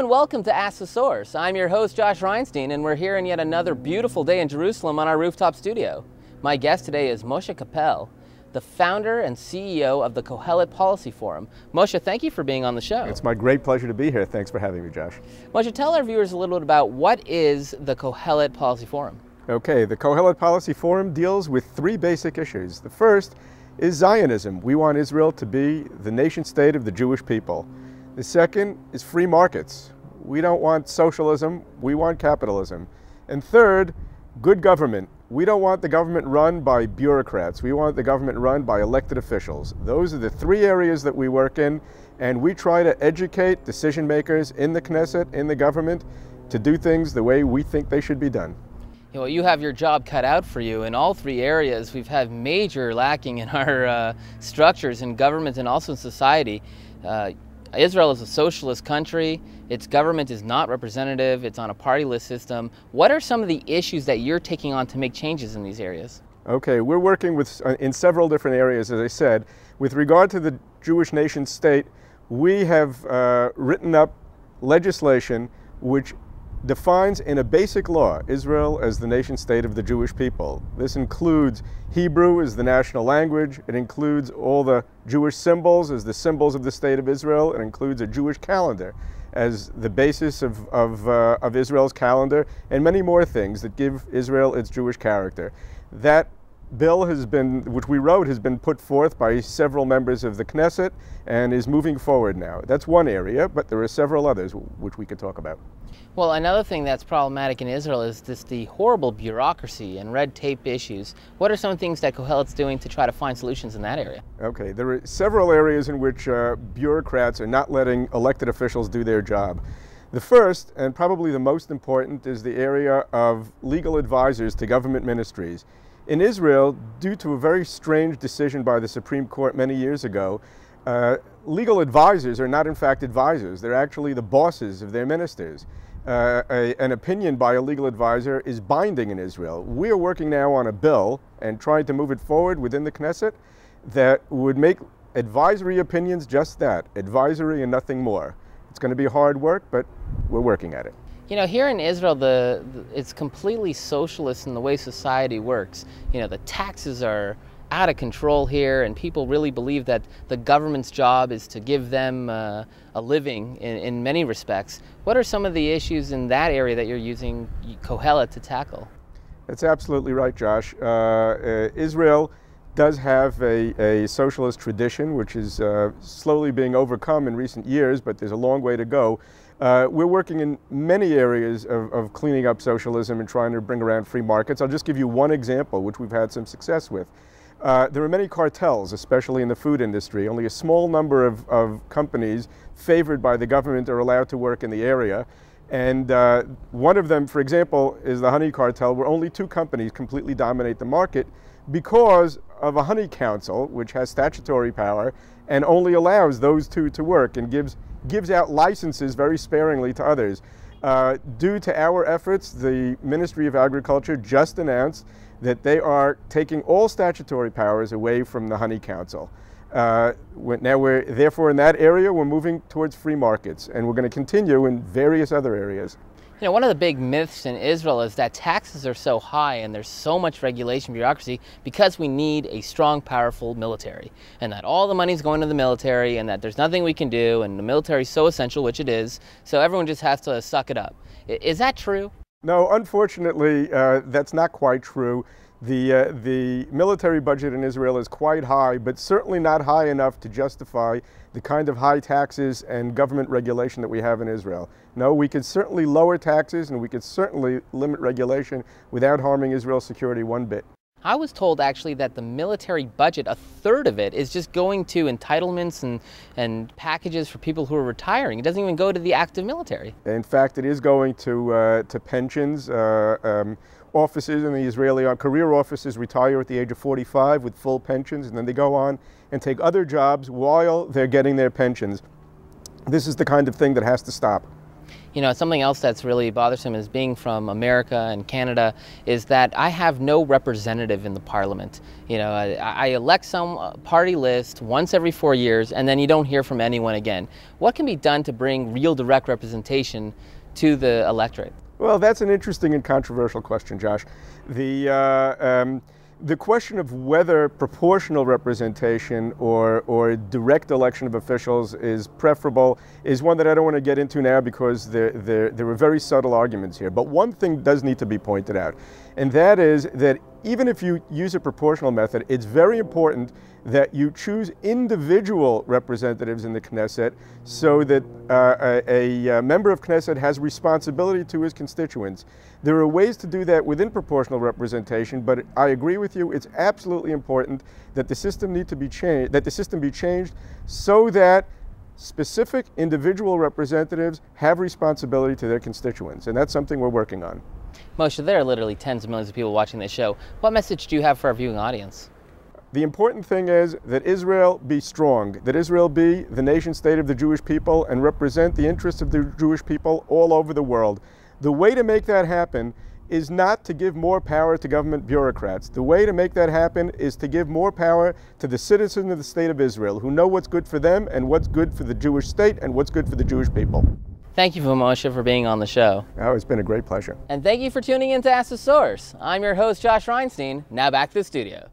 and welcome to Ask the Source. I'm your host, Josh Reinstein, and we're here in yet another beautiful day in Jerusalem on our rooftop studio. My guest today is Moshe Koppel, the founder and CEO of the Kohelet Policy Forum. Moshe, thank you for being on the show. It's my great pleasure to be here. Thanks for having me, Josh. Moshe, tell our viewers a little bit about what is the Kohelet Policy Forum. Okay, the Kohelet Policy Forum deals with three basic issues. The first is Zionism. We want Israel to be the nation state of the Jewish people. The second is free markets. We don't want socialism, we want capitalism. And third, good government. We don't want the government run by bureaucrats. We want the government run by elected officials. Those are the three areas that we work in, and we try to educate decision makers in the Knesset, in the government, to do things the way we think they should be done. Well, you have your job cut out for you. In all three areas, we've had major lacking in our structures in government and also in society. Israel is a socialist country. Its government is not representative. It's on a partyless system. What are some of the issues that you're taking on to make changes in these areas? Okay, we're working in several different areas, as I said. With regard to the Jewish nation state, we have written up legislation which defines in a basic law Israel as the nation state of the Jewish people. This includes Hebrew as the national language. It includes all the Jewish symbols as the symbols of the state of Israel. It includes a Jewish calendar as the basis of Israel's calendar, and many more things that give Israel its Jewish character. That bill which we wrote, has been put forth by several members of the Knesset and is moving forward now. That's one area, but there are several others which we could talk about. Well, another thing that's problematic in Israel is the horrible bureaucracy and red tape issues. What are some of the things that Kohelet's doing to try to find solutions in that area? Okay, there are several areas in which bureaucrats are not letting elected officials do their job. The first, and probably the most important, is the area of legal advisors to government ministries. In Israel, due to a very strange decision by the Supreme Court many years ago, legal advisors are not in fact advisors. They're actually the bosses of their ministers. An opinion by a legal advisor is binding in Israel. We are working now on a bill and trying to move it forward within the Knesset that would make advisory opinions just that, advisory and nothing more. It's going to be hard work, but we're working at it. You know, here in Israel, it's completely socialist in the way society works. You know, the taxes are out of control here, and people really believe that the government's job is to give them a living in many respects. What are some of the issues in that area that you're using Kohelet to tackle? That's absolutely right, Josh. Israel does have a socialist tradition, which is slowly being overcome in recent years, but there's a long way to go. We're working in many areas of cleaning up socialism and trying to bring around free markets. I'll just give you one example, which we've had some success with. There are many cartels, especially in the food industry. Only a small number of companies favored by the government are allowed to work in the area. And one of them, for example, is the honey cartel, where only two companies completely dominate the market because of a honey council, which has statutory power and only allows those two to work and gives out licenses very sparingly to others. Due to our efforts, the Ministry of Agriculture just announced that they are taking all statutory powers away from the Honey Council. Therefore, in that area, we're moving towards free markets, and we're going to continue in various other areas. You know, one of the big myths in Israel is that taxes are so high and there's so much regulation, bureaucracy, because we need a strong, powerful military, and that all the money's going to the military, and that there's nothing we can do, and the military is so essential, which it is, so everyone just has to suck it up. Is that true? No, unfortunately, that's not quite true. The military budget in Israel is quite high, but certainly not high enough to justify the kind of high taxes and government regulation that we have in Israel. No, we could certainly lower taxes and we could certainly limit regulation without harming Israel's security one bit. I was told actually that the military budget, a third of it, is just going to entitlements and packages for people who are retiring. It doesn't even go to the active military. In fact, it is going to pensions. Officers in the Israeli career officers retire at the age of 45 with full pensions, and then they go on and take other jobs while they're getting their pensions. This is the kind of thing that has to stop. You know, something else that's really bothersome is being from America and Canada is that I have no representative in the parliament. You know, I elect some party list once every 4 years and then you don't hear from anyone again. What can be done to bring real direct representation to the electorate? Well, that's an interesting and controversial question, Josh. The question of whether proportional representation or direct election of officials is preferable is one that I don't want to get into now because there are very subtle arguments here. But one thing does need to be pointed out, and that is that even if you use a proportional method, it's very important that you choose individual representatives in the Knesset so that a member of Knesset has responsibility to his constituents. There are ways to do that within proportional representation, but I agree with you, it's absolutely important that the system be changed so that specific individual representatives have responsibility to their constituents, and that's something we're working on. Moshe, there are literally tens of millions of people watching this show. What message do you have for our viewing audience? The important thing is that Israel be strong, that Israel be the nation state of the Jewish people and represent the interests of the Jewish people all over the world. The way to make that happen is not to give more power to government bureaucrats. The way to make that happen is to give more power to the citizens of the state of Israel who know what's good for them and what's good for the Jewish state and what's good for the Jewish people. Thank you, Moshe, for being on the show. Oh, it's been a great pleasure. And thank you for tuning in to Ask the Source. I'm your host, Josh Reinstein. Now back to the studio.